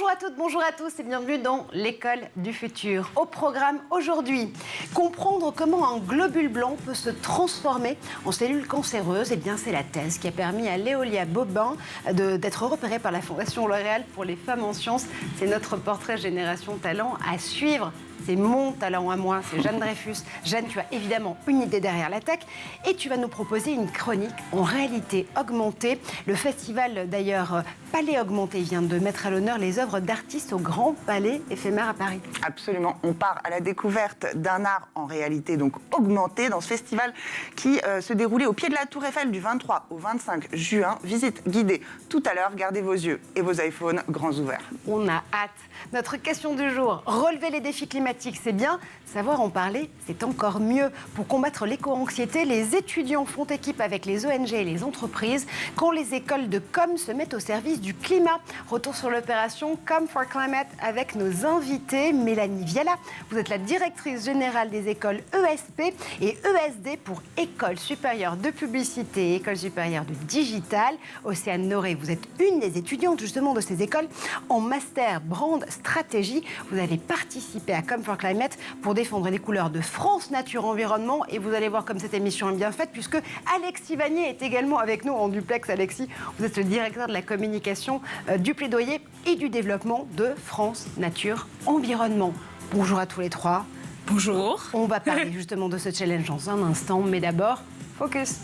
Bonjour à toutes, bonjour à tous et bienvenue dans l'école du futur. Au programme aujourd'hui, comprendre comment un globule blanc peut se transformer en cellule cancéreuse. Eh bien, c'est la thèse qui a permis à Léolia Bobin d'être repérée par la Fondation L'Oréal pour les femmes en sciences. C'est notre portrait Génération Talent à suivre. C'est mon talent à moi, c'est Jeanne Dreyfus. Jeanne, tu as évidemment une idée derrière la tech et tu vas nous proposer une chronique en réalité augmentée. Le festival d'ailleurs Palais Augmenté vient de mettre à l'honneur les œuvres d'artistes au Grand Palais éphémère à Paris. Absolument, on part à la découverte d'un art en réalité donc augmenté dans ce festival qui se déroulait au pied de la Tour Eiffel du 23 au 25 juin. Visite guidée tout à l'heure, gardez vos yeux et vos iPhones grands ouverts. On a hâte. Notre question du jour, relever les défis climatiques, c'est bien. Savoir en parler, c'est encore mieux. Pour combattre l'éco-anxiété, les étudiants font équipe avec les ONG et les entreprises quand les écoles de com se mettent au service du climat. Retour sur l'opération Com for Climate avec nos invités. Mélanie Viala, vous êtes la directrice générale des écoles ESP et ESD pour École supérieure de publicité et École supérieure de digital. Océane Noré, vous êtes une des étudiantes justement de ces écoles en master brand stratégie. Vous avez participé à Com for Climate pour défendre les couleurs de France Nature Environnement et vous allez voir comme cette émission est bien faite puisque Alexis Vanier est également avec nous en duplex. Alexis, vous êtes le directeur de la communication, du plaidoyer et du développement de France Nature Environnement. Bonjour à tous les trois. Bonjour. On va parler justement de ce challenge dans un instant, mais d'abord, focus.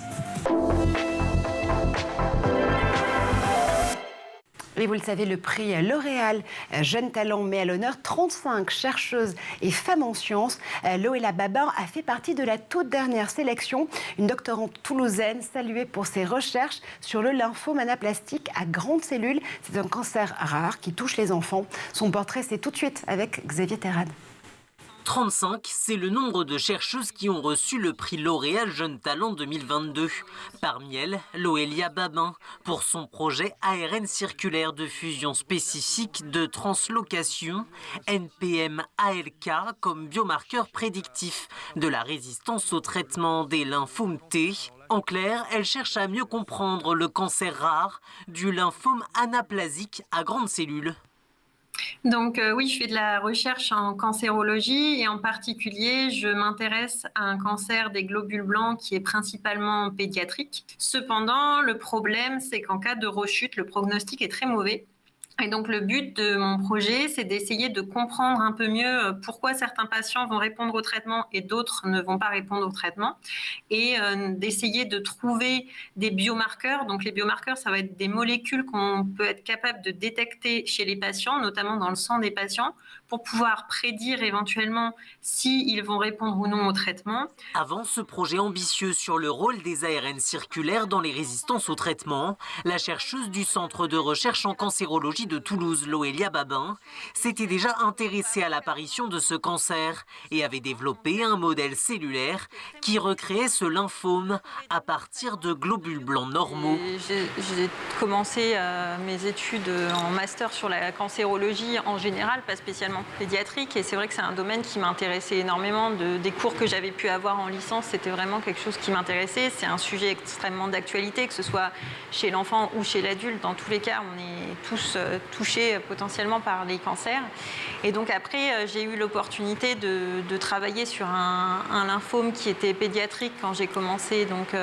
Et vous le savez, le prix L'Oréal Jeune Talent met à l'honneur 35 chercheuses et femmes en sciences. Léolia Bobin a fait partie de la toute dernière sélection. Une doctorante toulousaine saluée pour ses recherches sur le lymphome anaplastique à grandes cellules. C'est un cancer rare qui touche les enfants. Son portrait, c'est tout de suite avec Xavier Terrade. 35, c'est le nombre de chercheuses qui ont reçu le prix L'Oréal Jeune Talent 2022. Parmi elles, Léolia Bobin, pour son projet ARN circulaire de fusion spécifique de translocation, NPM-ALK, comme biomarqueur prédictif de la résistance au traitement des lymphomes T. En clair, elle cherche à mieux comprendre le cancer rare du lymphome anaplasique à grandes cellules. Donc oui, je fais de la recherche en cancérologie et en particulier, je m'intéresse à un cancer des globules blancs qui est principalement pédiatrique. Cependant, le problème, c'est qu'en cas de rechute, le pronostic est très mauvais. Et donc le but de mon projet, c'est d'essayer de comprendre un peu mieux pourquoi certains patients vont répondre au traitement et d'autres ne vont pas répondre au traitement et d'essayer de trouver des biomarqueurs. Donc les biomarqueurs, ça va être des molécules qu'on peut être capable de détecter chez les patients, notamment dans le sang des patients, pour pouvoir prédire éventuellement s'ils vont répondre ou non au traitement. Avant ce projet ambitieux sur le rôle des ARN circulaires dans les résistances au traitement, la chercheuse du Centre de recherche en cancérologie de Toulouse, Léolia Bobin, s'était déjà intéressée à l'apparition de ce cancer et avait développé un modèle cellulaire qui recréait ce lymphome à partir de globules blancs normaux. J'ai commencé mes études en master sur la cancérologie en général, pas spécialement pédiatrique, et c'est vrai que c'est un domaine qui m'intéressait énormément. Des cours que j'avais pu avoir en licence, c'était vraiment quelque chose qui m'intéressait. C'est un sujet extrêmement d'actualité, que ce soit chez l'enfant ou chez l'adulte. Dans tous les cas, on est tous touchés potentiellement par les cancers. Et donc après, j'ai eu l'opportunité de travailler sur un lymphome qui était pédiatrique quand j'ai commencé donc,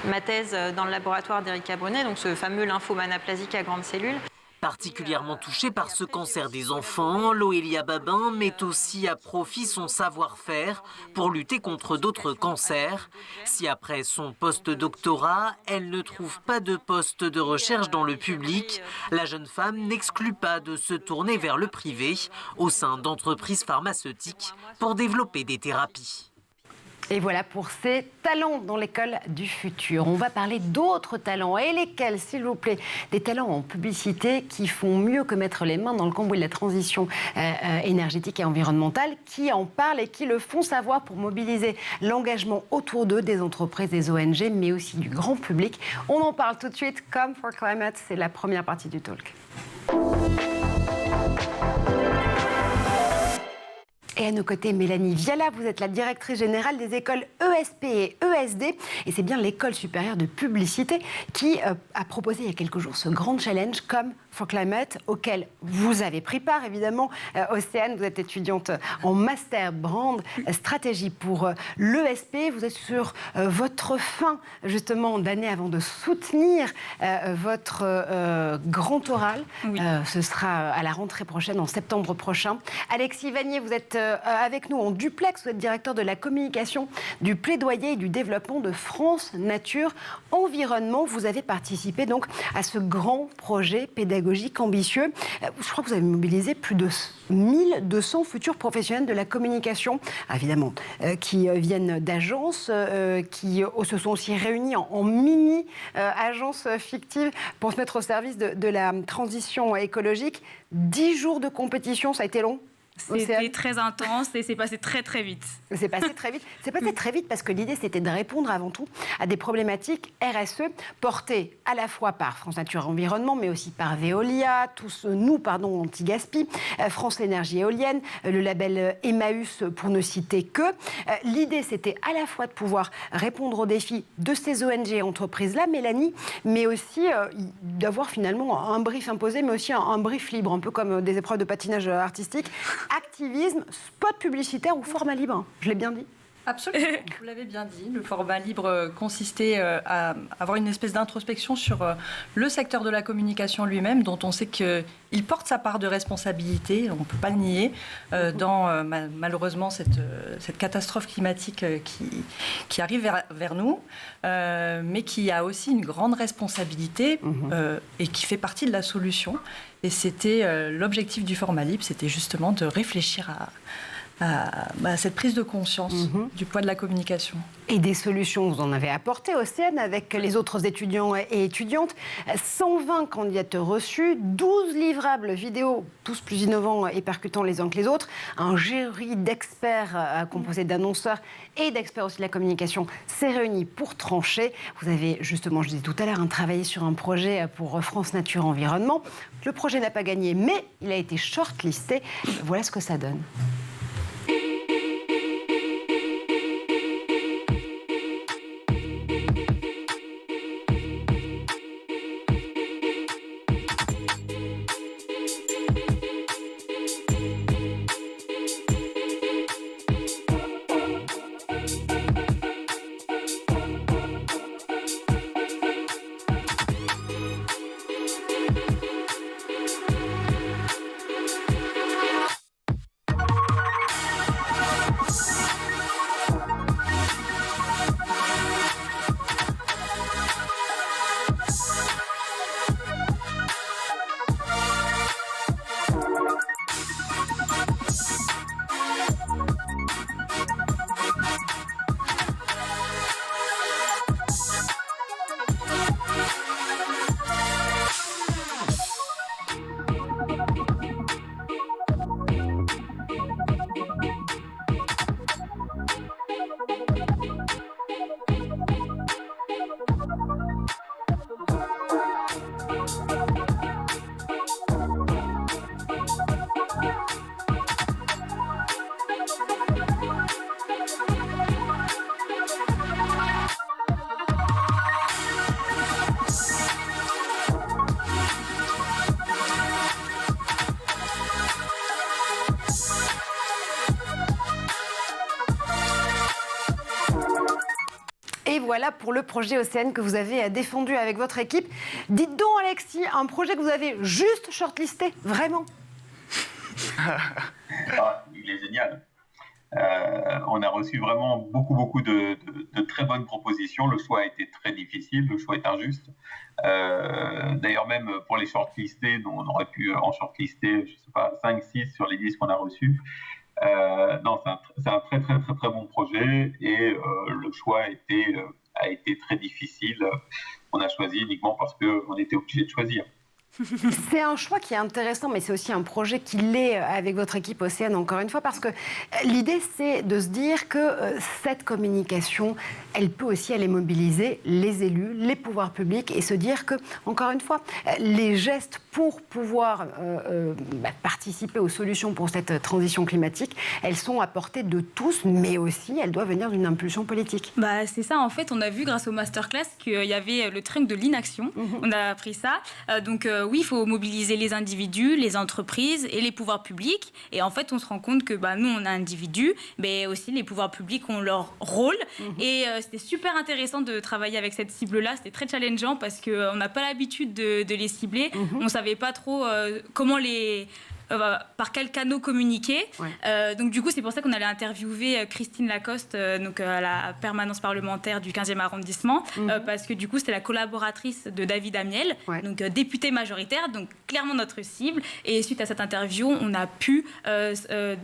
ma thèse dans le laboratoire d'Erika Brunet, donc ce fameux lymphome anaplasique à grandes cellules. Particulièrement touchée par ce cancer des enfants, Léolia Bobin met aussi à profit son savoir-faire pour lutter contre d'autres cancers. Si après son post-doctorat, elle ne trouve pas de poste de recherche dans le public, la jeune femme n'exclut pas de se tourner vers le privé au sein d'entreprises pharmaceutiques pour développer des thérapies. Et voilà pour ces talents dans l'école du futur. On va parler d'autres talents. Et lesquels, s'il vous plaît? Des talents en publicité qui font mieux que mettre les mains dans le cambouis de la transition énergétique et environnementale, qui en parlent et qui le font savoir pour mobiliser l'engagement autour d'eux, des entreprises, des ONG, mais aussi du grand public. On en parle tout de suite. Com for Climate, c'est la première partie du talk. Et à nos côtés, Mélanie Viala, vous êtes la directrice générale des écoles ESP et ESD. Et c'est bien l'école supérieure de publicité qui a proposé il y a quelques jours ce grand challenge Com for Climate, auquel vous avez pris part, évidemment. Océane, vous êtes étudiante en Master Brand Stratégie pour l'ESP. Vous êtes sur votre fin, justement, d'année avant de soutenir votre grand oral. Oui. Ce sera à la rentrée prochaine, en septembre prochain. Alexis Vanier, vous êtes avec nous en duplex. Vous êtes directeur de la communication, du plaidoyer et du développement de France Nature Environnement. Vous avez participé donc à ce grand projet pédagogique ambitieux. Je crois que vous avez mobilisé plus de 1200 futurs professionnels de la communication, évidemment, qui viennent d'agences, qui se sont aussi réunis en mini-agences fictives pour se mettre au service de la transition écologique. 10 jours de compétition, ça a été long? C'était très intense et c'est passé très très vite. C'est passé très vite. C'est passé très vite parce que l'idée c'était de répondre avant tout à des problématiques RSE portées à la fois par France Nature Environnement mais aussi par Veolia, Anti-Gaspi, France Énergie Éolienne, le label Emmaüs pour ne citer que. L'idée c'était à la fois de pouvoir répondre aux défis de ces ONG et entreprises-là, Mélanie, mais aussi d'avoir finalement un brief imposé mais aussi un brief libre, un peu comme des épreuves de patinage artistique. Activisme, spot publicitaire ou format libre? Je l'ai bien dit? Absolument, vous l'avez bien dit. Le format libre consistait à avoir une espèce d'introspection sur le secteur de la communication lui-même, dont on sait qu'il porte sa part de responsabilité, on ne peut pas le nier, dans malheureusement cette catastrophe climatique qui arrive vers nous, mais qui a aussi une grande responsabilité et qui fait partie de la solution. Et c'était l'objectif du format libre, c'était justement de réfléchir à cette prise de conscience du poids de la communication. Et des solutions, vous en avez apporté, Océane, avec les autres étudiants et étudiantes. 120 candidatures reçues, 12 livrables vidéo, tous plus innovants et percutants les uns que les autres. Un jury d'experts composé d'annonceurs et d'experts aussi de la communication s'est réuni pour trancher. Vous avez justement, je disais tout à l'heure, travaillé sur un projet pour France Nature Environnement. Le projet n'a pas gagné, mais il a été shortlisté. Voilà ce que ça donne. Et voilà pour le projet Océane que vous avez défendu avec votre équipe. Dites donc, Alexis, un projet que vous avez juste shortlisté, vraiment? Il est génial. On a reçu vraiment beaucoup de très bonnes propositions. Le choix a été très difficile, le choix est injuste. D'ailleurs, même pour les shortlistés, on aurait pu en shortlister, je ne sais pas, 5-6 sur les 10 qu'on a reçus. Non, c'est un très bon projet et le choix a été très difficile. On a choisi uniquement parce qu'on était obligé de choisir. C'est un choix qui est intéressant, mais c'est aussi un projet qui l'est avec votre équipe Océane, encore une fois, parce que l'idée, c'est de se dire que cette communication, elle peut aussi aller mobiliser les élus, les pouvoirs publics, et se dire que, encore une fois, les gestes pour pouvoir participer aux solutions pour cette transition climatique, elles sont à portée de tous, mais aussi, elles doivent venir d'une impulsion politique. C'est ça, en fait, on a vu grâce au masterclass qu'il y avait le train de l'inaction. On a appris ça. Donc, oui, il faut mobiliser les individus, les entreprises et les pouvoirs publics. Et en fait, on se rend compte que nous, on a individus, mais aussi les pouvoirs publics ont leur rôle. Et c'était super intéressant de travailler avec cette cible-là. C'était très challengeant parce qu'on n'a pas l'habitude de les cibler. On ne savait pas trop comment par quel canot communiquer. Donc du coup, c'est pour ça qu'on allait interviewer Christine Lacoste, donc à la permanence parlementaire du 15e arrondissement, parce que du coup, c'était la collaboratrice de David Amiel, donc député majoritaire, donc clairement notre cible. Et suite à cette interview, on a pu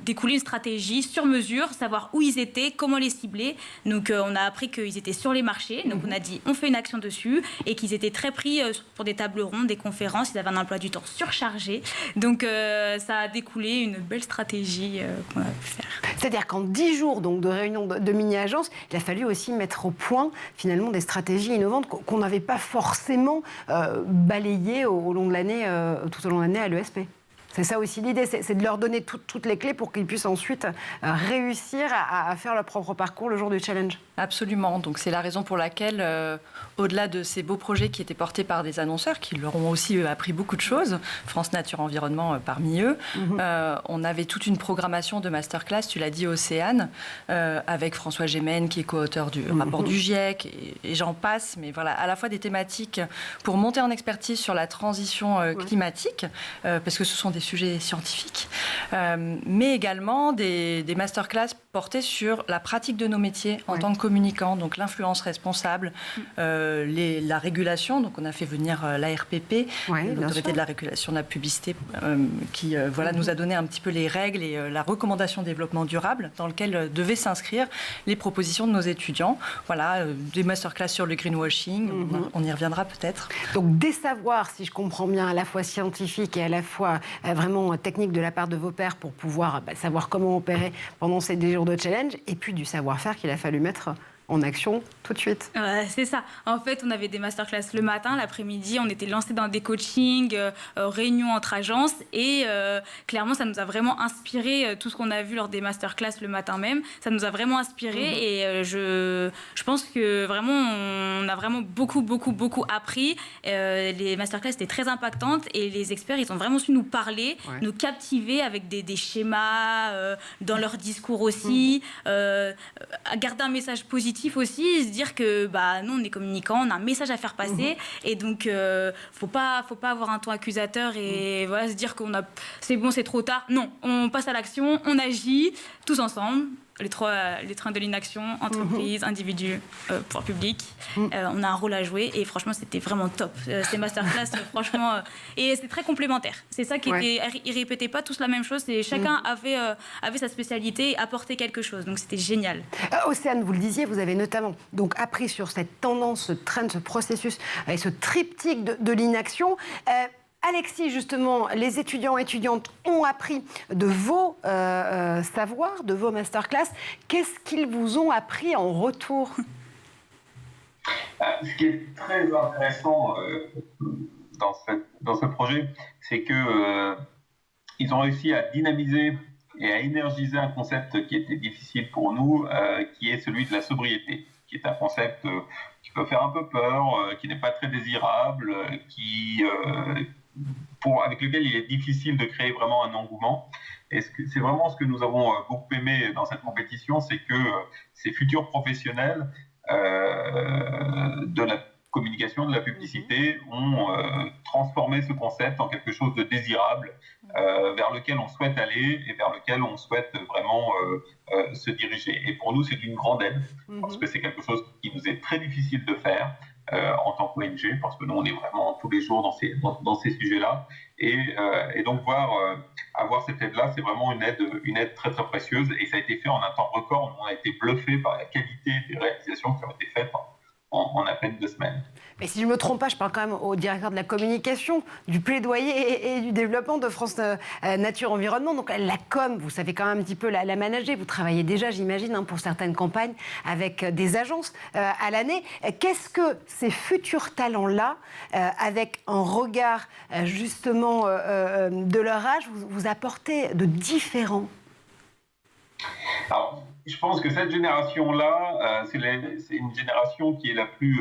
découler une stratégie sur mesure, savoir où ils étaient, comment les cibler. Donc on a appris qu'ils étaient sur les marchés, donc on a dit on fait une action dessus, et qu'ils étaient très pris pour des tables rondes, des conférences, ils avaient un emploi du temps surchargé. Donc ça a découlé une belle stratégie qu'on a pu faire. C'est-à-dire qu'en 10 jours donc, de réunion de mini-agences, il a fallu aussi mettre au point finalement des stratégies innovantes qu'on n'avait pas forcément balayées tout au long de l'année à l'ESP. C'est ça aussi l'idée, c'est de leur donner toutes les clés pour qu'ils puissent ensuite réussir à faire leur propre parcours le jour du challenge. Absolument, donc c'est la raison pour laquelle, au-delà de ces beaux projets qui étaient portés par des annonceurs, qui leur ont aussi appris beaucoup de choses, France Nature Environnement parmi eux, on avait toute une programmation de masterclass, tu l'as dit, Océane, avec François Gémen, qui est co-auteur du rapport du GIEC, et j'en passe, mais voilà, à la fois des thématiques pour monter en expertise sur la transition climatique, parce que ce sont des sujets scientifiques, mais également des masterclass portés sur la pratique de nos métiers en tant que communicants, donc l'influence responsable, la régulation, donc on a fait venir l'ARPP, l'autorité de la régulation de la publicité, qui nous a donné un petit peu les règles et la recommandation développement durable dans lequel devaient s'inscrire les propositions de nos étudiants. Voilà, des masterclass sur le greenwashing, on y reviendra peut-être. Donc des savoirs, si je comprends bien, à la fois scientifiques et à la fois vraiment techniques de la part de vos pairs pour pouvoir savoir comment opérer pendant ces 10 jours de challenge, et puis du savoir-faire qu'il a fallu mettre en action tout de suite. C'est ça. En fait, on avait des masterclass le matin, l'après-midi, on était lancés dans des coachings, réunions entre agences, et clairement, ça nous a vraiment inspiré tout ce qu'on a vu lors des masterclass le matin même. Ça nous a vraiment inspiré, et je pense que vraiment, on a vraiment beaucoup appris. Les masterclass étaient très impactantes, et les experts, ils ont vraiment su nous parler, nous captiver avec des schémas dans leur discours aussi, garder un message positif aussi, se dire que nous on est communicants, on a un message à faire passer, et donc faut pas avoir un ton accusateur et se dire c'est bon, c'est trop tard. Non, on passe à l'action, on agit tous ensemble. Les trains de l'inaction, entreprise, individu, pouvoir public. On a un rôle à jouer, et franchement, c'était vraiment top. Ces masterclass, franchement... et c'est très complémentaire. C'est ça qui était... Ils répétaient pas tous la même chose. Et chacun avait sa spécialité et apportait quelque chose. Donc, c'était génial. Océane, vous le disiez, vous avez notamment donc, appris sur cette tendance, ce trend, ce processus et ce triptyque de l'inaction. Alexis, justement, les étudiants et étudiantes ont appris de vos savoirs, de vos masterclass. Qu'est-ce qu'ils vous ont appris en retour ? Ce qui est très intéressant dans ce projet, c'est qu'ils ont réussi à dynamiser et à énergiser un concept qui était difficile pour nous, qui est celui de la sobriété, qui est un concept qui peut faire un peu peur, qui n'est pas très désirable, avec lequel il est difficile de créer vraiment un engouement. Et c'est vraiment ce que nous avons beaucoup aimé dans cette compétition, c'est que ces futurs professionnels de la communication, de la publicité, ont transformé ce concept en quelque chose de désirable, vers lequel on souhaite aller et vers lequel on souhaite vraiment se diriger. Et pour nous, c'est d'une grande aide, parce que c'est quelque chose qui nous est très difficile de faire en tant qu'ONG, parce que nous, on est vraiment tous les jours dans ces sujets-là. Et donc, avoir cette aide-là, c'est vraiment une aide très, très précieuse. Et ça a été fait en un temps record. On a été bluffé par la qualité des réalisations qui ont été faites en à peine 2 semaines. Mais si je ne me trompe pas, je parle quand même au directeur de la communication, du plaidoyer et du développement de France Nature Environnement. Donc la com, vous savez quand même un petit peu la manager. Vous travaillez déjà, j'imagine, pour certaines campagnes avec des agences à l'année. Qu'est-ce que ces futurs talents-là, avec un regard justement de leur âge, vous apportez de différents ? Alors, je pense que cette génération-là, c'est une génération qui est la plus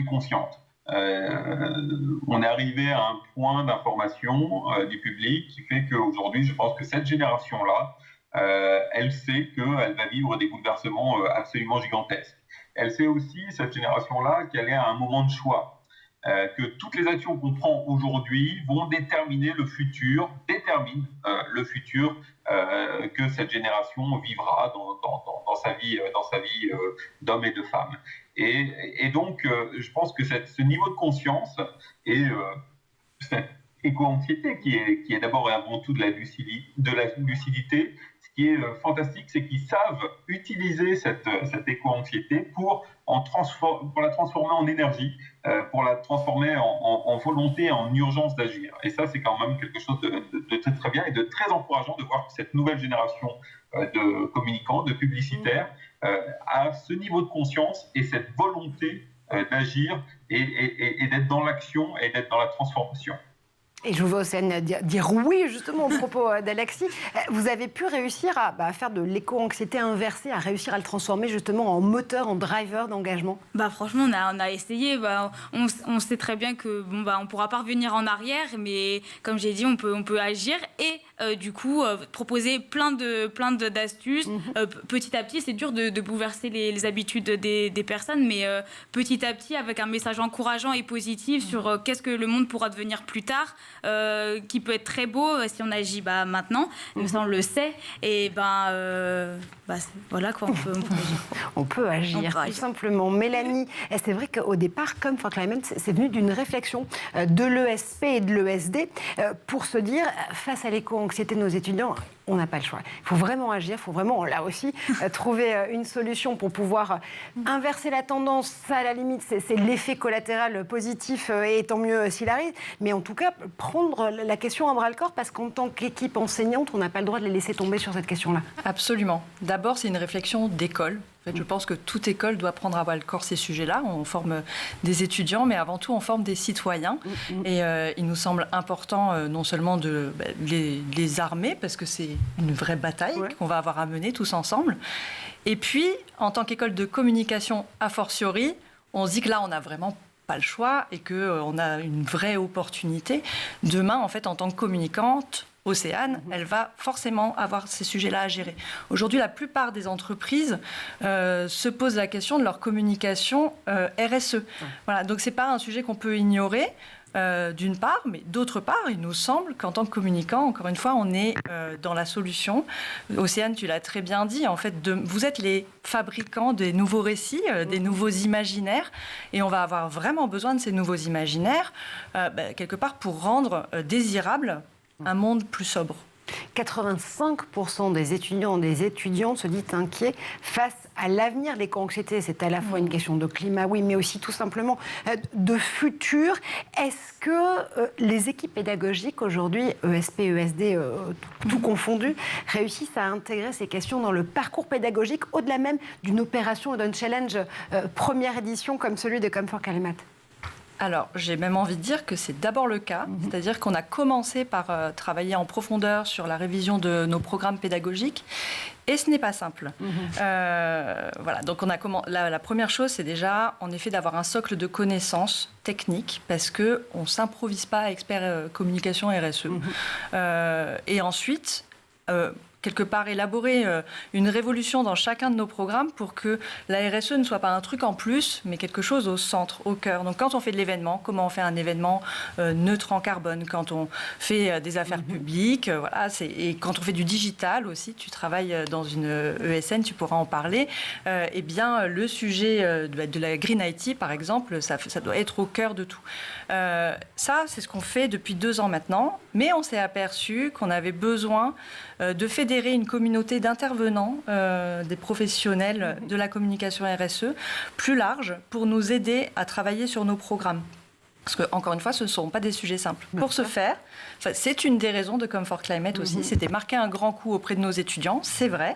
consciente. on est arrivé à un point d'information du public qui fait qu'aujourd'hui, je pense que cette génération-là, elle sait qu'elle va vivre des bouleversements absolument gigantesques. Elle sait aussi, cette génération-là, qu'elle est à un moment de choix. Que toutes les actions qu'on prend aujourd'hui vont déterminer le futur, déterminent le futur que cette génération vivra dans sa vie d'homme et de femme. Et donc, je pense que ce niveau de conscience et cette éco-anxiété qui est d'abord et avant tout de la lucidité, ce qui est fantastique, c'est qu'ils savent utiliser cette éco-anxiété pour la transformer en énergie, pour la transformer en volonté, en urgence d'agir. Et ça, c'est quand même quelque chose de très, très bien et de très encourageant de voir que cette nouvelle génération de communicants, de publicitaires, a ce niveau de conscience et cette volonté d'agir et d'être dans l'action et d'être dans la transformation. Et je vous vois, Océane, dire oui, justement, au propos d'Alexis. Vous avez pu réussir à faire de l'éco-anxiété inversée, à réussir à le transformer justement en moteur, en driver d'engagement? Franchement, on a essayé. On sait très bien que on ne pourra pas revenir en arrière, mais comme j'ai dit, on peut agir et du coup proposer plein d'astuces. Petit à petit, c'est dur de bouleverser les habitudes des personnes, mais petit à petit, avec un message encourageant et positif sur qu'est-ce que le monde pourra devenir plus tard, qui peut être très beau si on agit maintenant, mais ça on le sait, et voilà quoi, on peut agir. Tout simplement. Mélanie, c'est vrai qu'au départ, Come for Climate, c'est venu d'une réflexion de l'ESP et de l'ESD pour se dire, face à l'éco-anxiété de nos étudiants, on n'a pas le choix. Il faut vraiment agir, il faut vraiment, là aussi, trouver une solution pour pouvoir inverser la tendance. Ça, à la limite, c'est l'effet collatéral positif, et tant mieux s'il arrive. Mais en tout cas, prendre la question à bras-le-corps, parce qu'en tant qu'équipe enseignante, on n'a pas le droit de les laisser tomber sur cette question-là. Absolument. D'abord, c'est une réflexion d'école. En fait, je pense que toute école doit prendre à bras-le-corps ces sujets-là. On forme des étudiants, mais avant tout, on forme des citoyens. Et il nous semble important non seulement de les armer, parce que c'est une vraie bataille qu'on va avoir à mener tous ensemble. Et puis, en tant qu'école de communication a fortiori, on se dit que là, on n'a vraiment pas le choix et qu'on a une vraie opportunité. Demain, en fait, en tant que communicante, Océane, elle va forcément avoir ces sujets-là à gérer. Aujourd'hui, la plupart des entreprises se posent la question de leur communication RSE. Voilà, donc ce n'est pas un sujet qu'on peut ignorer, d'une part, mais d'autre part, il nous semble qu'en tant que communicant, encore une fois, on est dans la solution. Océane, tu l'as très bien dit, en fait, vous êtes les fabricants des nouveaux récits, des nouveaux imaginaires, et on va avoir vraiment besoin de ces nouveaux imaginaires, quelque part, pour rendre désirable un monde plus sobre. 85% des étudiants et des étudiantes se disent inquiets face à l'avenir. L'éco-anxiété, c'est à la fois une question de climat, oui, mais aussi tout simplement de futur. Est-ce que les équipes pédagogiques aujourd'hui, ESP, ESD, tout confondu, réussissent à intégrer ces questions dans le parcours pédagogique, au-delà même d'une opération et d'un challenge première édition comme celui de Come for Climate? Alors, j'ai même envie de dire que c'est d'abord le cas, c'est-à-dire qu'on a commencé par travailler en profondeur sur la révision de nos programmes pédagogiques, et ce n'est pas simple. Voilà, donc la première chose, c'est déjà, en effet, d'avoir un socle de connaissances techniques, parce qu'on ne s'improvise pas expert communication RSE. Et ensuite, quelque part élaborer une révolution dans chacun de nos programmes pour que la RSE ne soit pas un truc en plus, mais quelque chose au centre, au cœur. Donc quand on fait de l'événement, comment on fait un événement neutre en carbone? Quand on fait des affaires publiques, voilà, et quand on fait du digital aussi, tu travailles dans une ESN, tu pourras en parler, eh bien le sujet de la Green IT, par exemple, ça doit être au cœur de tout. Ça, c'est ce qu'on fait depuis 2 ans maintenant, mais on s'est aperçu qu'on avait besoin de fédérer une communauté d'intervenants, des professionnels de la communication RSE, plus large, pour nous aider à travailler sur nos programmes. Parce que, encore une fois, ce ne sont pas des sujets simples. Pour ce faire, c'est une des raisons de Come for Climate aussi, c'était marquer un grand coup auprès de nos étudiants, c'est vrai,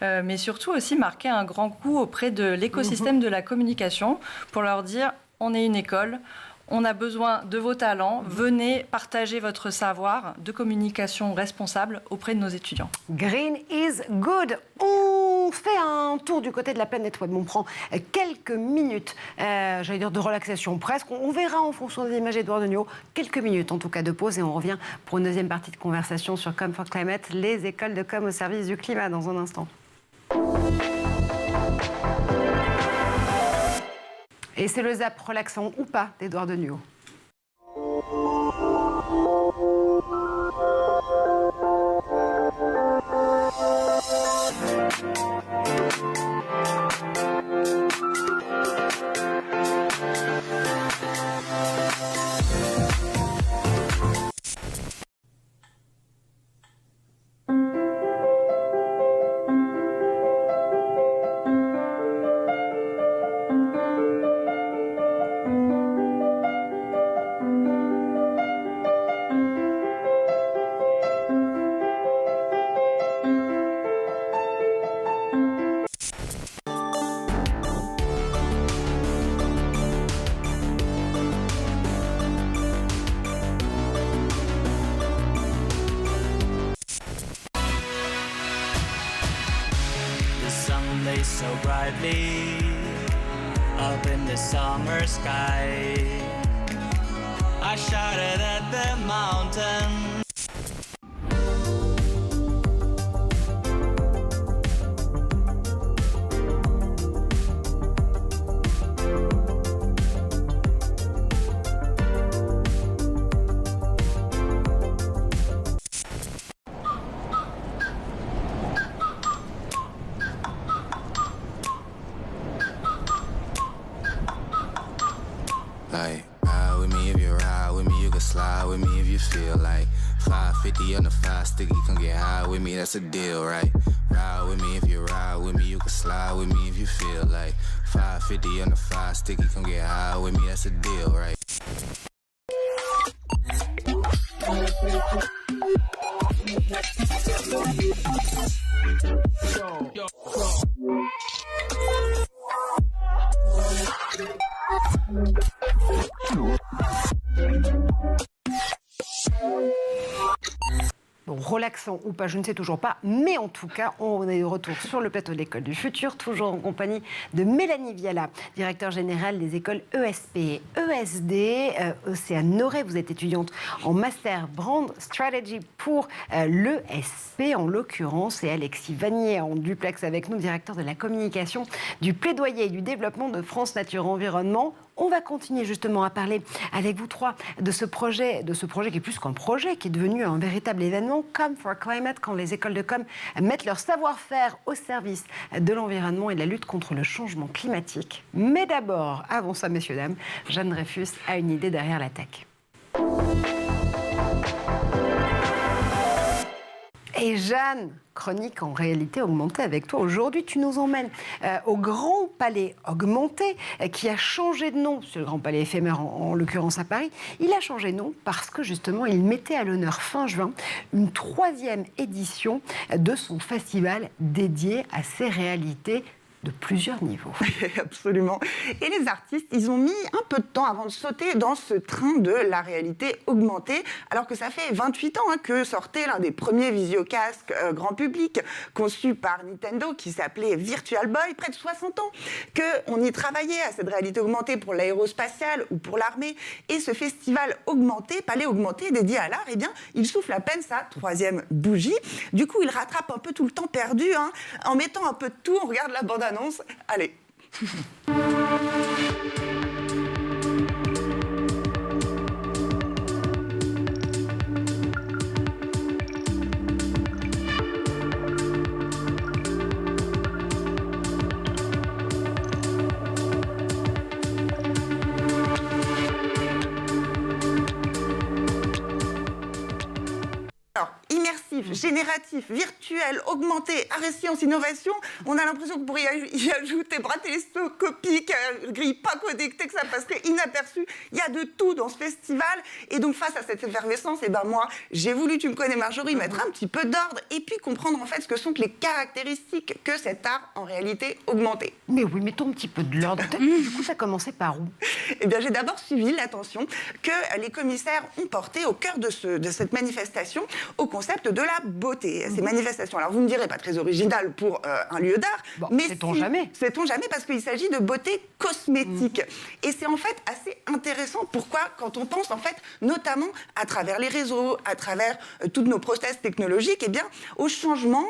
mais surtout aussi marquer un grand coup auprès de l'écosystème de la communication pour leur dire, on est une école, on a besoin de vos talents. Venez partager votre savoir de communication responsable auprès de nos étudiants. Green is good. Ouh, On fait un tour du côté de la planète web. On prend quelques minutes, j'allais dire de relaxation presque. On verra en fonction des images d'Edouard Degnaud, quelques minutes en tout cas de pause, et on revient pour une deuxième partie de conversation sur Com for Climate, les écoles de com au service du climat dans un instant. Et c'est le zap relaxant ou pas d'Edouard Degnaud. So brightly up in the summer sky, I shouted at the mountain. Like, ride with me if you ride with me, you can slide with me if you feel like 550 on the 5 sticky, come get high with me, that's a deal, right? Ride with me if you ride with me, you can slide with me if you feel like 550 on the 5 sticky, come get high with me, that's a deal, right? Bon, relaxant ou pas, je ne sais toujours pas, mais en tout cas, on est de retour sur le plateau de l'École du Futur, toujours en compagnie de Mélanie Viala, directeur général des écoles ESP et ESD. Océane Noré, vous êtes étudiante en Master Brand Strategy pour l'ESP en l'occurrence, et Alexis Vanier en duplex avec nous, directeur de la communication, du plaidoyer et du développement de France Nature Environnement. On va continuer justement à parler avec vous trois de ce projet qui est plus qu'un projet, qui est devenu un véritable événement, Com for Climate, quand les écoles de com mettent leur savoir-faire au service de l'environnement et de la lutte contre le changement climatique. Mais d'abord, avant ça, messieurs, dames, Jeanne Dreyfus a une idée derrière la tech. Et Jeanne, chronique en réalité augmentée avec toi. Aujourd'hui, tu nous emmènes au Grand Palais Augmenté, qui a changé de nom. C'est le Grand Palais éphémère, en l'occurrence à Paris. Il a changé de nom parce que justement, il mettait à l'honneur fin juin une 3e édition de son festival dédié à ces réalités de plusieurs niveaux. Absolument. Et les artistes, ils ont mis un peu de temps avant de sauter dans ce train de la réalité augmentée, alors que ça fait 28 ans que sortait l'un des premiers visiocasques grand public, conçu par Nintendo, qui s'appelait Virtual Boy, près de 60 ans, qu'on y travaillait à cette réalité augmentée pour l'aérospatiale ou pour l'armée. Et ce festival augmenté, Palais Augmenté, dédié à l'art, eh bien, il souffle à peine sa 3e bougie. Du coup, il rattrape un peu tout le temps perdu, en mettant un peu de tout. On regarde la bande-annonce. Allez. Alors, immersif, génératif, virtuel, augmenté, arrêt science, innovation, on a l'impression qu'on pourrait y ajouter bras télescopiques, grille pas connectée, que ça passerait inaperçu. Il y a de tout dans ce festival. Et donc, face à cette effervescence, moi, j'ai voulu, tu me connais Marjorie, mettre un petit peu d'ordre et puis comprendre en fait ce que sont les caractéristiques que cet art en réalité augmenté. Mais oui, mettons un petit peu de l'ordre. Du coup, ça a commencé par où? Eh bien, j'ai d'abord suivi l'attention que les commissaires ont portée au cœur de cette manifestation, au concept de la beauté, ces manifestations. Alors vous me direz, pas très original pour un lieu d'art, mais sait-on jamais. Sait-on jamais, parce qu'il s'agit de beauté cosmétique. Et c'est en fait assez intéressant. Pourquoi? Quand on pense en fait, notamment à travers les réseaux, à travers toutes nos prothèses technologiques, eh bien, aux changements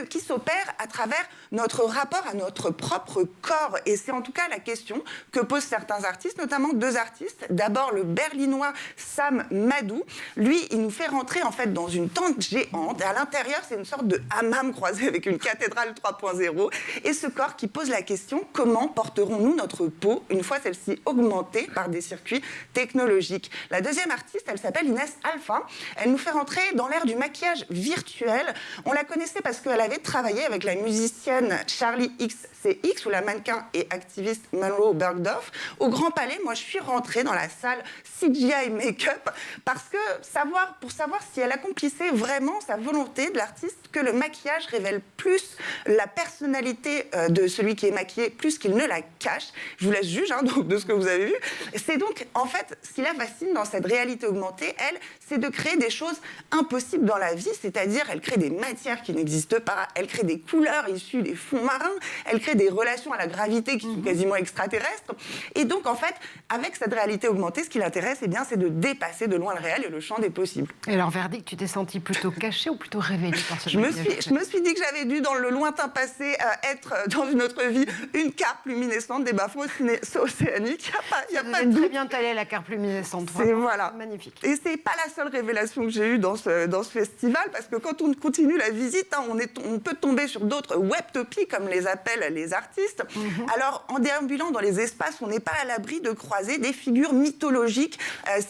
qui s'opèrent à travers notre rapport à notre propre corps. Et c'est en tout cas la question que posent certains artistes, notamment 2 artistes. D'abord, le berlinois Sam Madou. Lui, il nous fait rentrer en fait dans une tente géante. Et à l'intérieur, c'est une sorte de hammam croisé avec une cathédrale 3.0. Et ce corps qui pose la question, comment porterons-nous notre peau une fois celle-ci augmentée par des circuits technologiques? La deuxième artiste, elle s'appelle Inès Alpha. Elle nous fait rentrer dans l'ère du maquillage virtuel. On la connaissait parce qu'elle avait travaillé avec la musicienne Charlie XCX ou la mannequin et activiste Monroe Bergdorf. Au Grand Palais, moi, je suis rentrée dans la salle CGI Make-up parce que pour savoir si elle accomplissait vraiment sa volonté de l'artiste, que le maquillage révèle plus la personnalité de celui qui est maquillé, plus qu'il ne la cache. Je vous laisse juger donc, de ce que vous avez vu. C'est donc, en fait, ce qui la fascine dans cette réalité augmentée, elle, c'est de créer des choses impossibles dans la vie, c'est-à-dire elle crée des matières qui n'existent pas, elle crée des couleurs issues des fonds marins, elle crée des relations à la gravité qui sont quasiment extraterrestres. Et donc, en fait, avec cette réalité augmentée, ce qui l'intéresse, eh bien, c'est de dépasser de loin le réel et le champ des possibles. Et alors, verdict, tu t'es sentie plutôt cachée ou plutôt révélée par ce je me suis dit que j'avais dû, dans le lointain passé, être dans une autre vie une carpe luminescente des bas-fonds océaniques. Il y a pas de doute. Très bien taillée, la carpe luminescente. C'est voilà. Magnifique. Et c'est pas la seule révélation que j'ai eue dans ce festival, parce que quand on continue la visite, on peut tomber sur d'autres webtopies, comme les appellent les artistes. Alors, en déambulant dans les espaces, on n'est pas à l'abri de croiser des figures mythologiques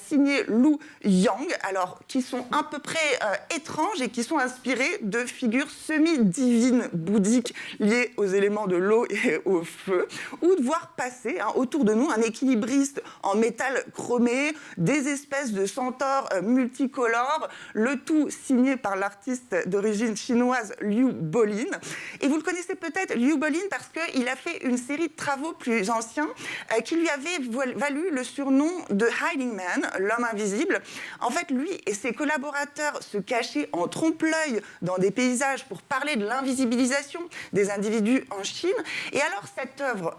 signées Lu Yang, alors qui sont à peu près étranges et qui sont inspirées de figures semi-divines bouddhiques liées aux éléments de l'eau et au feu, ou de voir passer autour de nous un équilibriste en métal chromé, des espèces de centaures multicolores, le tout signé par l'artiste d'origine chinoise Liu Bolin. Et vous le connaissez peut-être, Liu Bolin, parce qu'il a fait une série de travaux plus anciens qui lui avaient valu le surnom de Hiding Man, l'homme invisible. En fait, lui et ses collaborateurs se cachaient en trompe-l'œil dans des paysages pour parler de l'invisibilisation des individus en Chine. Et alors, cette œuvre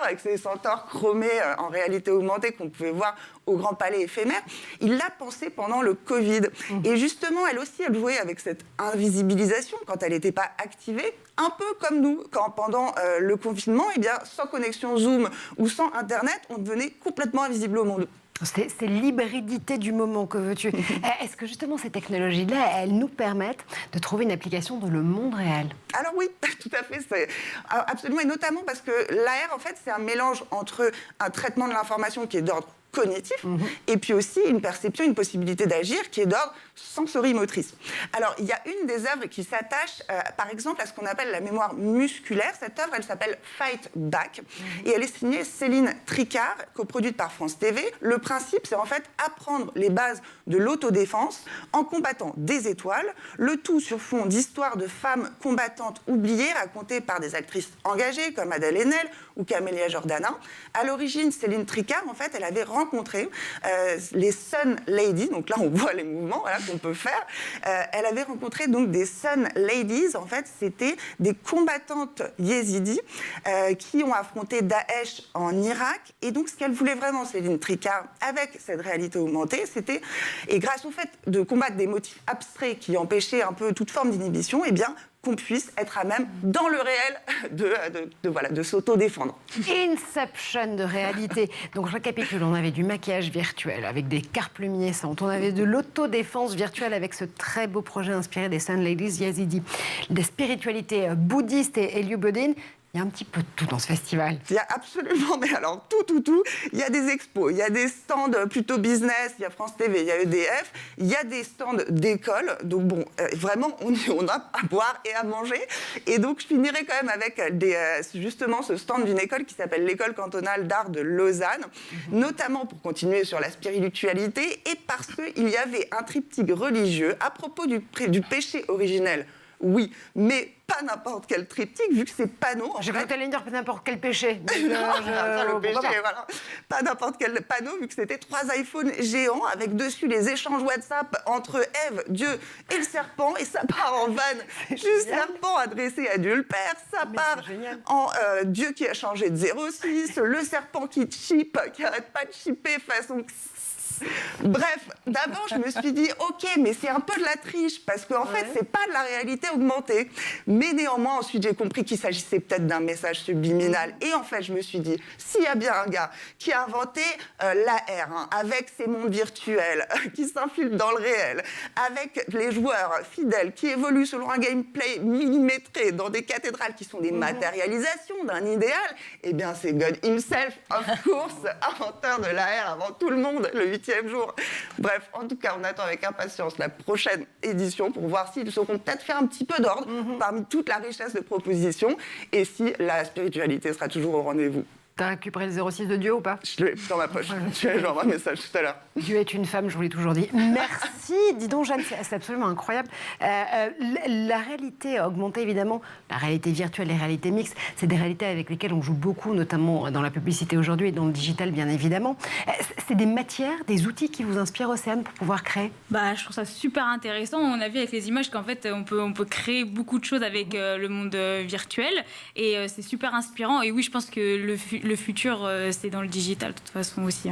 avec ses centaures chromés en réalité augmentée qu'on pouvait voir au Grand Palais éphémère, il l'a pensée pendant le Covid. Et justement, elle aussi, elle jouait avec cette invisibilisation quand elle n'était pas activée, un peu comme nous, quand pendant le confinement, eh bien, sans connexion Zoom ou sans Internet, on devenait complètement invisible au monde. C'est l'hybridité du moment, que veux-tu. Est-ce que justement ces technologies-là, elles nous permettent de trouver une application dans le monde réel? Alors oui, tout à fait, c'est absolument, et notamment parce que l'AR, en fait, c'est un mélange entre un traitement de l'information qui est d'ordre cognitif, et puis aussi une perception, une possibilité d'agir qui est d'ordre sensorimotrice. Alors, il y a une des œuvres qui s'attache, par exemple, à ce qu'on appelle la mémoire musculaire. Cette œuvre, elle s'appelle Fight Back, et elle est signée Céline Tricard, coproduite par France TV. Le principe, c'est en fait apprendre les bases de l'autodéfense en combattant des étoiles, le tout sur fond d'histoires de femmes combattantes oubliées, racontées par des actrices engagées comme Adèle Haenel ou Camélia Jordana. À l'origine, Céline Tricard, en fait, elle avait rencontré les Sun Ladies, donc là on voit les mouvements qu'on peut faire. Elle avait rencontré donc des Sun Ladies, en fait c'était des combattantes yézidis qui ont affronté Daesh en Irak, et donc ce qu'elle voulait vraiment, Céline Tricard, avec cette réalité augmentée, c'était, et grâce au fait de combattre des motifs abstraits qui empêchaient un peu toute forme d'inhibition, eh bien qu'on puisse être à même, dans le réel, de s'auto-défendre. Inception de réalité. Donc, je récapitule, on avait du maquillage virtuel avec des carpes luminescentes, on avait de l'autodéfense virtuelle avec ce très beau projet inspiré des Sun Ladies Yazidi, des spiritualités bouddhistes et Liu Bolin. Il y a un petit peu de tout dans ce festival. Il y a absolument, mais alors tout. Il y a des expos, il y a des stands plutôt business, il y a France TV, il y a EDF, il y a des stands d'école. Donc bon, vraiment, on a à boire et à manger. Et donc je finirai quand même avec justement ce stand d'une école qui s'appelle l'École cantonale d'art de Lausanne, notamment pour continuer sur la spiritualité et parce qu'il y avait un triptyque religieux à propos du péché originel oui, mais pas n'importe quel triptyque, vu que ces panneaux... J'ai cru que tu allais dire n'importe quel péché. Donc, le péché, voilà. Pas n'importe quel panneau, vu que c'était 3 iPhones géants, avec dessus les échanges WhatsApp entre Ève, Dieu et le serpent, et ça part en vanne du serpent adressé à Dieu le Père, ça part en Dieu qui a changé de 06, le serpent qui chip, qui arrête pas de chipper façon... Bref, d'abord, je me suis dit, OK, mais c'est un peu de la triche, parce qu'en fait, c'est pas de la réalité augmentée. Mais néanmoins, ensuite, j'ai compris qu'il s'agissait peut-être d'un message subliminal. Et en fait, je me suis dit, s'il y a bien un gars qui a inventé l'AR, avec ses mondes virtuels, qui s'infiltrent dans le réel, avec les joueurs fidèles, qui évoluent selon un gameplay millimétré dans des cathédrales qui sont des matérialisations d'un idéal, eh bien, c'est God himself, of course, inventeur de l'AR avant tout le monde, le 8e jour. Bref, en tout cas, on attend avec impatience la prochaine édition pour voir s'ils sauront peut-être faire un petit peu d'ordre parmi toute la richesse de propositions et si la spiritualité sera toujours au rendez-vous. T'as récupéré le 06 de Dieu ou pas? Je l'ai dans ma poche. Je vais envoyer un message tout à l'heure. Dieu est une femme, je vous l'ai toujours dit. Merci. Dis donc, Jeanne, c'est absolument incroyable. La réalité augmentée, évidemment, la réalité virtuelle, les réalités mixtes, c'est des réalités avec lesquelles on joue beaucoup, notamment dans la publicité aujourd'hui et dans le digital, bien évidemment. C'est des matières, des outils qui vous inspirent, Océane, pour pouvoir créer? Je trouve ça super intéressant. On a vu avec les images qu'en fait, on peut créer beaucoup de choses avec le monde virtuel. Et c'est super inspirant. Et oui, je pense que le futur, c'est dans le digital, de toute façon aussi.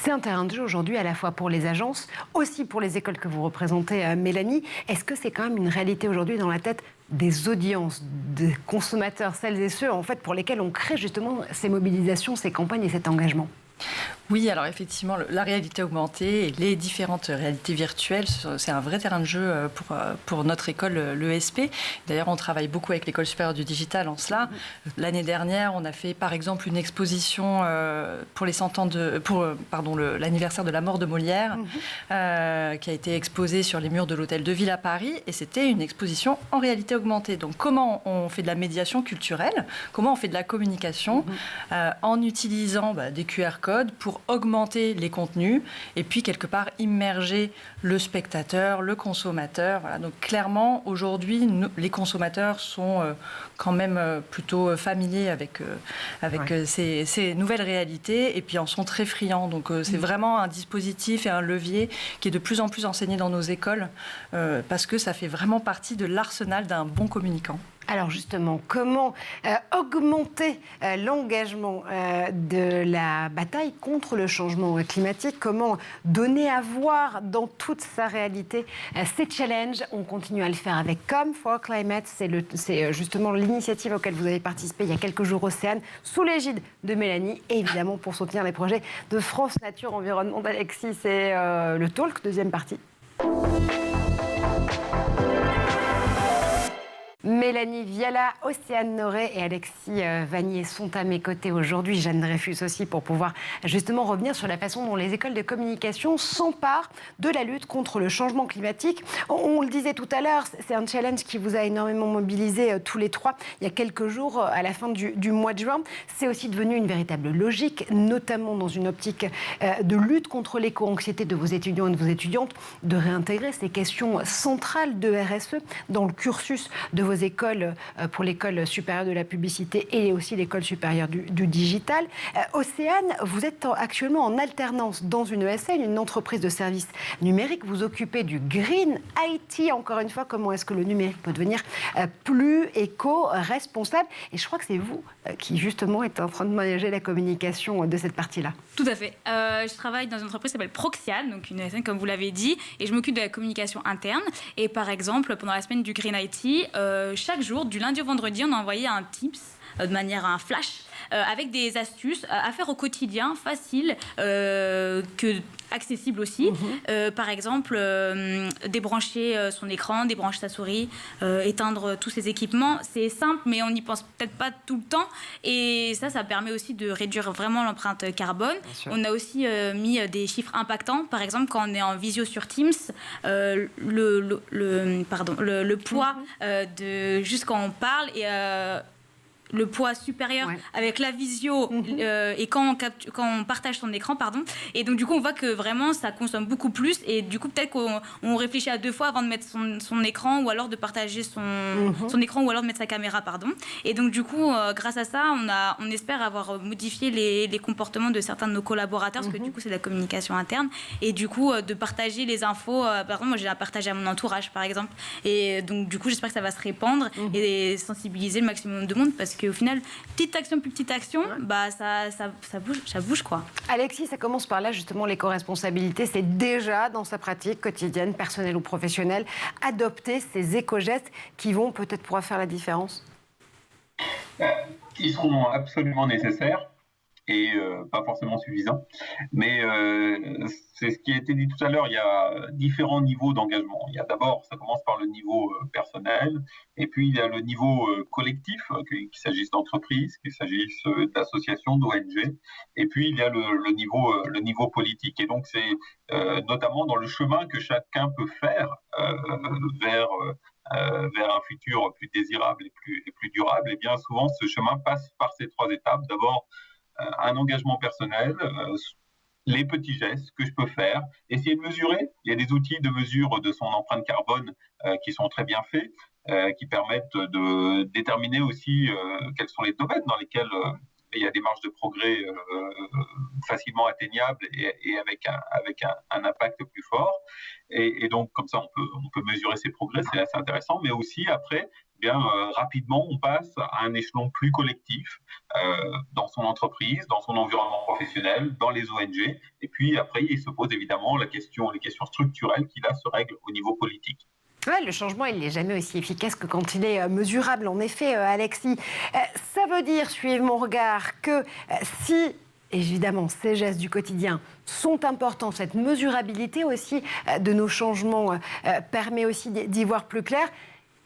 C'est un terrain de jeu aujourd'hui, à la fois pour les agences, aussi pour les écoles que vous représentez, Mélanie. Est-ce que c'est quand même une réalité aujourd'hui dans la tête des audiences, des consommateurs, celles et ceux en fait, pour lesquels on crée justement ces mobilisations, ces campagnes et cet engagement? Oui, alors effectivement, la réalité augmentée et les différentes réalités virtuelles, c'est un vrai terrain de jeu pour notre école, l'ESP. D'ailleurs, on travaille beaucoup avec l'École supérieure du digital en cela. L'année dernière, on a fait par exemple une exposition pour les 100 ans l'anniversaire de la mort de Molière, qui a été exposée sur les murs de l'Hôtel de Ville à Paris. Et c'était une exposition en réalité augmentée. Donc, comment on fait de la médiation culturelle, comment on fait de la communication en utilisant des QR codes pour augmenter les contenus et puis quelque part immerger le spectateur, le consommateur. Voilà. Donc clairement, aujourd'hui, les consommateurs sont quand même plutôt familiers avec ces nouvelles réalités et puis en sont très friands. Donc c'est vraiment un dispositif et un levier qui est de plus en plus enseigné dans nos écoles parce que ça fait vraiment partie de l'arsenal d'un bon communicant. Alors justement, comment augmenter l'engagement de la bataille contre le changement climatique? Comment donner à voir dans toute sa réalité ces challenges? On continue à le faire avec Come for Climate. C'est justement l'initiative auquel vous avez participé il y a quelques jours, Océane, sous l'égide de Mélanie, et évidemment pour soutenir les projets de France Nature Environnement d'Alexis. C'est le talk, deuxième partie. Mélanie Viala, Océane Noré et Alexis Vanier sont à mes côtés aujourd'hui. Jeanne Dreyfus aussi, pour pouvoir justement revenir sur la façon dont les écoles de communication s'emparent de la lutte contre le changement climatique. On le disait tout à l'heure, c'est un challenge qui vous a énormément mobilisé tous les trois il y a quelques jours, à la fin du mois de juin. C'est aussi devenu une véritable logique, notamment dans une optique de lutte contre l'éco-anxiété de vos étudiants et de vos étudiantes, de réintégrer ces questions centrales de RSE dans le cursus de vos écoles, pour l'école supérieure de la publicité et aussi l'école supérieure du digital. Océane, vous êtes actuellement en alternance dans une ESN, une entreprise de services numériques. Vous occupez du Green IT. Encore une fois, comment est-ce que le numérique peut devenir plus éco-responsable? Et je crois que c'est vous qui, justement, êtes en train de manager la communication de cette partie-là. Tout à fait. Je travaille dans une entreprise qui s'appelle Proxial, donc une ESN, comme vous l'avez dit, et je m'occupe de la communication interne. Et par exemple, pendant la semaine du Green IT, chaque jour, du lundi au vendredi, on a envoyé un Tips, de manière un flash, avec des astuces à faire au quotidien, faciles, accessibles aussi. Par exemple, débrancher son écran, débrancher sa souris, éteindre tous ses équipements. C'est simple, mais on n'y pense peut-être pas tout le temps. Et ça permet aussi de réduire vraiment l'empreinte carbone. On a aussi mis des chiffres impactants. Par exemple, quand on est en visio sur Teams, le poids de juste quand on parle le poids supérieur avec la visio et quand on partage son écran, pardon. Et donc, du coup, on voit que vraiment, ça consomme beaucoup plus. Et du coup, peut-être qu'on réfléchit à 2 fois avant de mettre son écran ou alors de partager son écran ou alors de mettre sa caméra, pardon. Et donc, du coup, grâce à ça, on espère avoir modifié les comportements de certains de nos collaborateurs, parce que du coup, c'est de la communication interne. Et du coup, de partager les infos. Par exemple, moi, j'ai partagé à mon entourage, par exemple. Et donc, du coup, j'espère que ça va se répandre et sensibiliser le maximum de monde, parce qu'au final, petite action plus petite action, ça bouge quoi. Alexis, ça commence par là justement, l'éco-responsabilité. C'est déjà dans sa pratique quotidienne, personnelle ou professionnelle, adopter ces éco-gestes qui vont peut-être pouvoir faire la différence. Ils seront absolument nécessaires et pas forcément suffisants. Mais c'est ce qui a été dit tout à l'heure, il y a différents niveaux d'engagement. Il y a d'abord, ça commence par le niveau personnel, et puis il y a le niveau collectif, qu'il s'agisse d'entreprises, qu'il s'agisse d'associations, d'ONG, et puis il y a le niveau politique. Et donc c'est notamment dans le chemin que chacun peut faire vers un futur plus désirable et plus durable. Et bien souvent, ce chemin passe par ces 3 étapes. D'abord, un engagement personnel, les petits gestes que je peux faire, essayer de mesurer. Il y a des outils de mesure de son empreinte carbone qui sont très bien faits, qui permettent de déterminer aussi quels sont les domaines dans lesquels il y a des marges de progrès facilement atteignables et avec un impact plus fort. Et donc, comme ça, on peut mesurer ces progrès, c'est assez intéressant. Mais aussi, après, rapidement, on passe à un échelon plus collectif dans son entreprise, dans son environnement professionnel, dans les ONG. Et puis, après, il se pose évidemment les questions structurelles qui, là, se règlent au niveau politique. Ouais, le changement, il n'est jamais aussi efficace que quand il est mesurable. En effet, Alexis, ça veut dire, suivez mon regard, que si, évidemment, ces gestes du quotidien sont importants, cette mesurabilité aussi de nos changements permet aussi d'y voir plus clair.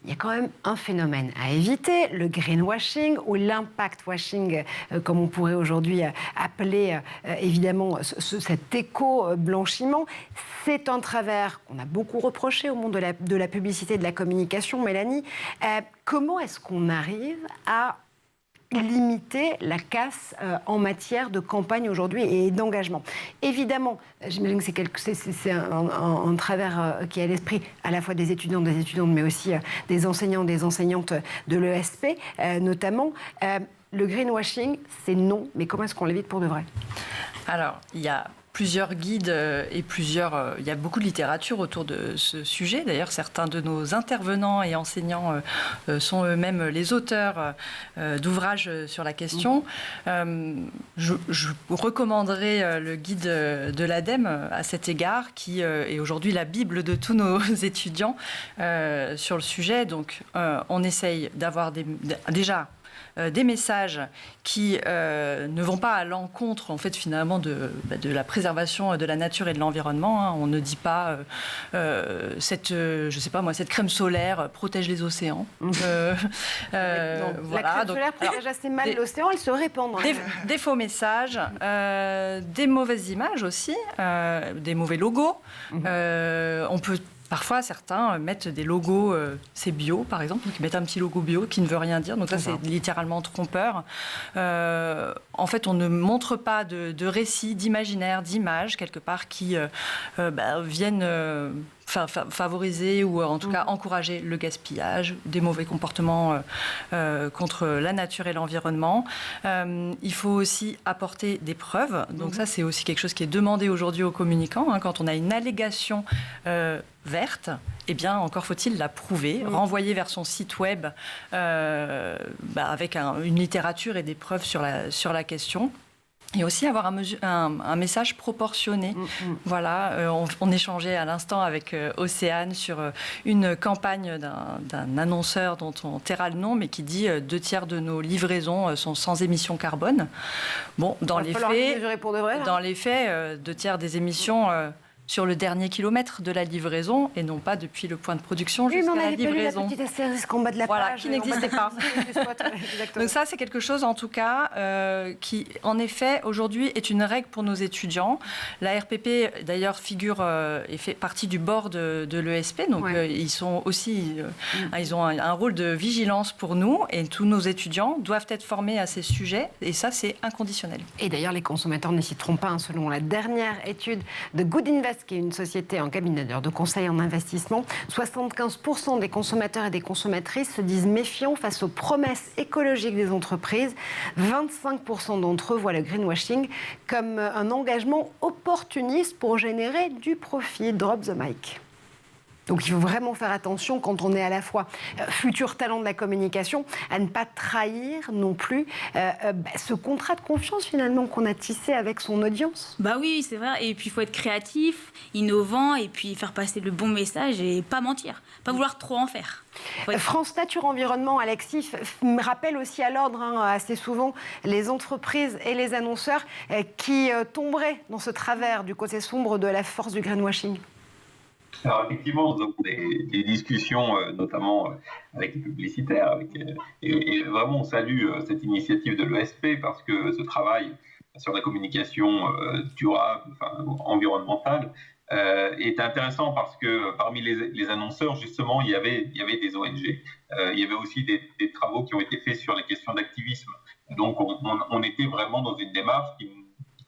Il y a quand même un phénomène à éviter, le greenwashing ou l'impact washing, comme on pourrait aujourd'hui appeler évidemment cet éco-blanchiment. C'est un travers qu'on a beaucoup reproché au monde de la publicité et de la communication. Mélanie, comment est-ce qu'on arrive à limiter la casse en matière de campagne aujourd'hui et d'engagement? Évidemment, j'imagine que c'est un travers qui est à l'esprit à la fois des étudiants, des étudiantes, mais aussi des enseignants, des enseignantes de l'ESP notamment. Le greenwashing, c'est non, mais comment est-ce qu'on l'évite pour de vrai? Alors, il y a plusieurs guides et il y a beaucoup de littérature autour de ce sujet. D'ailleurs, certains de nos intervenants et enseignants sont eux-mêmes les auteurs d'ouvrages sur la question. Je recommanderais le guide de l'ADEME à cet égard, qui est aujourd'hui la bible de tous nos étudiants sur le sujet. Donc, on essaye d'avoir déjà des messages qui ne vont pas à l'encontre, en fait, finalement, de la préservation de la nature et de l'environnement. Hein. On ne dit pas cette crème solaire protège les océans. Voilà. La crème solaire protège assez mal l'océan, elle se répand. Des faux messages, des mauvaises images aussi, des mauvais logos. On peut parfois, certains mettent des logos, c'est bio par exemple, donc ils mettent un petit logo bio qui ne veut rien dire, donc ça c'est littéralement trompeur. En fait, on ne montre pas de récits, d'imaginaires, d'images quelque part qui viennent favoriser ou en tout cas encourager le gaspillage, des mauvais comportements contre la nature et l'environnement. Il faut aussi apporter des preuves. Donc ça, c'est aussi quelque chose qui est demandé aujourd'hui aux communicants. Hein. Quand on a une allégation verte, eh bien, encore faut-il la prouver, renvoyer vers son site web avec une littérature et des preuves sur la question. Et aussi avoir un message proportionné. Voilà, on échangeait à l'instant avec Océane sur une campagne d'un annonceur dont on taira le nom, mais qui dit 2/3 de nos livraisons sont sans émissions carbone. Bon, dans les faits, 2/3 des émissions sur le dernier kilomètre de la livraison et non pas depuis le point de production jusqu'à la livraison. La petite astérisque en bas de la page, qui n'existait pas. Donc ça, c'est quelque chose en tout cas qui, en effet, aujourd'hui est une règle pour nos étudiants. La RPP, d'ailleurs, figure et fait partie du board de l'ESP, donc ils sont aussi, ils ont un rôle de vigilance pour nous et tous nos étudiants doivent être formés à ces sujets et ça, c'est inconditionnel. Et d'ailleurs, les consommateurs n'hésiteront pas, selon la dernière étude de Good Invest, qui est une société en cabinet de conseil en investissement, 75% des consommateurs et des consommatrices se disent méfiants face aux promesses écologiques des entreprises. 25% d'entre eux voient le greenwashing comme un engagement opportuniste pour générer du profit. Drop the mic. Donc il faut vraiment faire attention quand on est à la fois futur talent de la communication, à ne pas trahir non plus ce contrat de confiance finalement qu'on a tissé avec son audience. Bah oui, c'est vrai. Et puis il faut être créatif, innovant et puis faire passer le bon message et pas mentir, pas vouloir trop en faire. France Nature Environnement, Alexis, me rappelle aussi à l'ordre assez souvent les entreprises et les annonceurs qui tomberaient dans ce travers du côté sombre de la force du greenwashing. Alors effectivement, nous avons des discussions, notamment avec les publicitaires, et vraiment on salue cette initiative de l'ESP parce que ce travail sur la communication durable, environnementale, est intéressant parce que parmi les annonceurs, justement, il y avait des ONG. Il y avait aussi des travaux qui ont été faits sur les questions d'activisme. Donc on était vraiment dans une démarche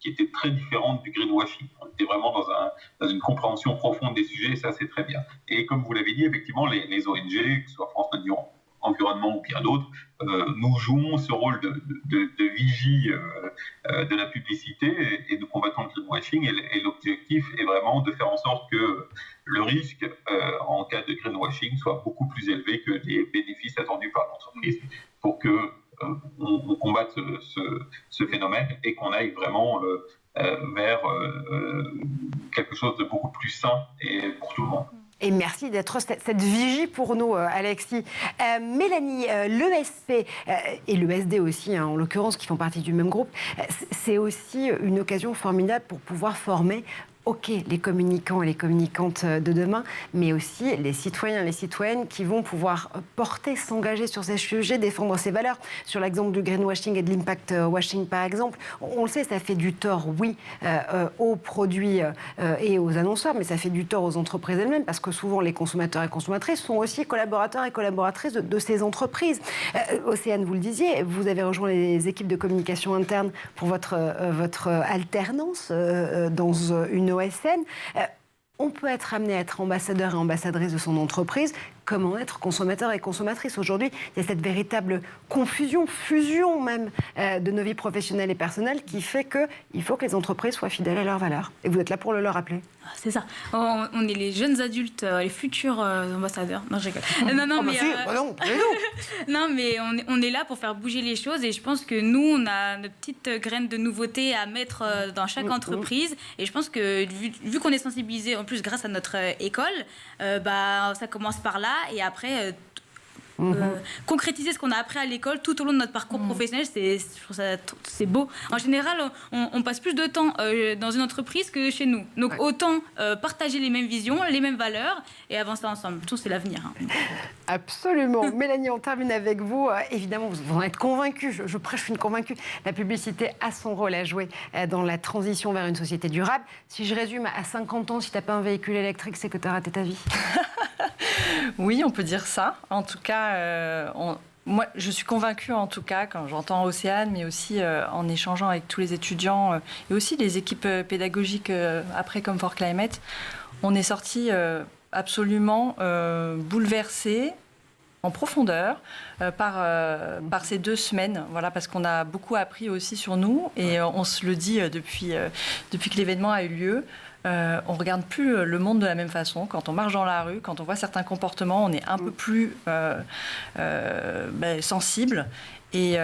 qui était très différente du greenwashing. On était vraiment dans une compréhension profonde des sujets, et ça, c'est très bien. Et comme vous l'avez dit, effectivement, les ONG, que ce soit France Nature Environnement ou bien d'autres, nous jouons ce rôle de vigie de la publicité et de combattant le greenwashing. Et l'objectif est vraiment de faire en sorte que le risque en cas de greenwashing soit beaucoup plus élevé que les bénéfices attendus par l'entreprise pour que on combatte ce phénomène et qu'on aille vraiment vers quelque chose de beaucoup plus sain et pour tout le monde. Et merci d'être cette vigie pour nous, Alexis. Mélanie, l'ESP et l'ESD aussi, en l'occurrence, qui font partie du même groupe, c'est aussi une occasion formidable pour pouvoir former les communicants et les communicantes de demain, mais aussi les citoyens et les citoyennes qui vont pouvoir porter, s'engager sur ces sujets, défendre ces valeurs. Sur l'exemple du greenwashing et de l'impact washing, par exemple, on le sait, ça fait du tort, oui, aux produits et aux annonceurs, mais ça fait du tort aux entreprises elles-mêmes, parce que souvent les consommateurs et consommatrices sont aussi collaborateurs et collaboratrices de ces entreprises. Océane, vous le disiez, vous avez rejoint les équipes de communication interne pour votre alternance dans une OSN. On peut être amené à être ambassadeur et ambassadrice de son entreprise. Comment être consommateur et consommatrice? Aujourd'hui, il y a cette véritable confusion, fusion même de nos vies professionnelles et personnelles qui fait qu'il faut que les entreprises soient fidèles à leurs valeurs. Et vous êtes là pour le leur rappeler. C'est ça. On est les jeunes adultes, les futurs ambassadeurs. Non, je rigole. Non, mais on est là pour faire bouger les choses et je pense que nous, on a notre petite graine de nouveauté à mettre dans chaque entreprise. Et je pense que vu qu'on est sensibilisé, en plus grâce à notre école, ça commence par là et après... concrétiser ce qu'on a appris à l'école tout au long de notre parcours professionnel, je trouve ça c'est beau. En général, on passe plus de temps dans une entreprise que chez nous. Donc autant partager les mêmes visions, les mêmes valeurs et avancer ensemble. Tout, c'est l'avenir. Absolument. Mélanie, on termine avec vous. Évidemment, vous en êtes convaincue. Je prêche une convaincue. La publicité a son rôle à jouer dans la transition vers une société durable. Si je résume, à 50 ans, si tu n'as pas un véhicule électrique, c'est que tu as raté ta vie. Oui, on peut dire ça. En tout cas, moi, je suis convaincue, en tout cas, quand j'entends Océane, mais aussi en échangeant avec tous les étudiants et aussi les équipes pédagogiques après Come for Climate, on est sortis absolument bouleversés en profondeur par ces 2 semaines, voilà, parce qu'on a beaucoup appris aussi sur nous et on se le dit depuis que l'événement a eu lieu. On ne regarde plus le monde de la même façon. Quand on marche dans la rue, quand on voit certains comportements, on est un peu plus sensible. Et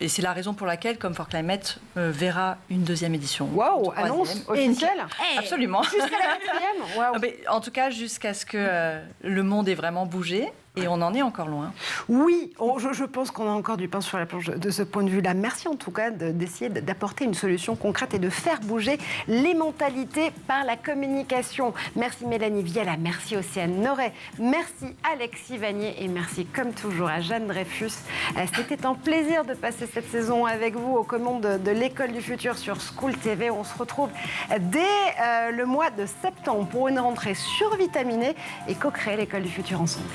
c'est la raison pour laquelle Come for Climate verra une 2e édition. Waouh, annonce officielle. Absolument. Jusqu'à la 4e. En tout cas, jusqu'à ce que le monde ait vraiment bougé. Et on en est encore loin. Oui, je pense qu'on a encore du pain sur la planche de ce point de vue-là. Merci en tout cas d'essayer d'apporter une solution concrète et de faire bouger les mentalités par la communication. Merci Mélanie Viella, merci Océane Noret, merci Alexis Vanier et merci comme toujours à Jeanne Dreyfus. C'était un plaisir de passer cette saison avec vous aux commandes de l'École du Futur sur School TV. On se retrouve dès le mois de septembre pour une rentrée survitaminée et co-créer l'École du Futur ensemble.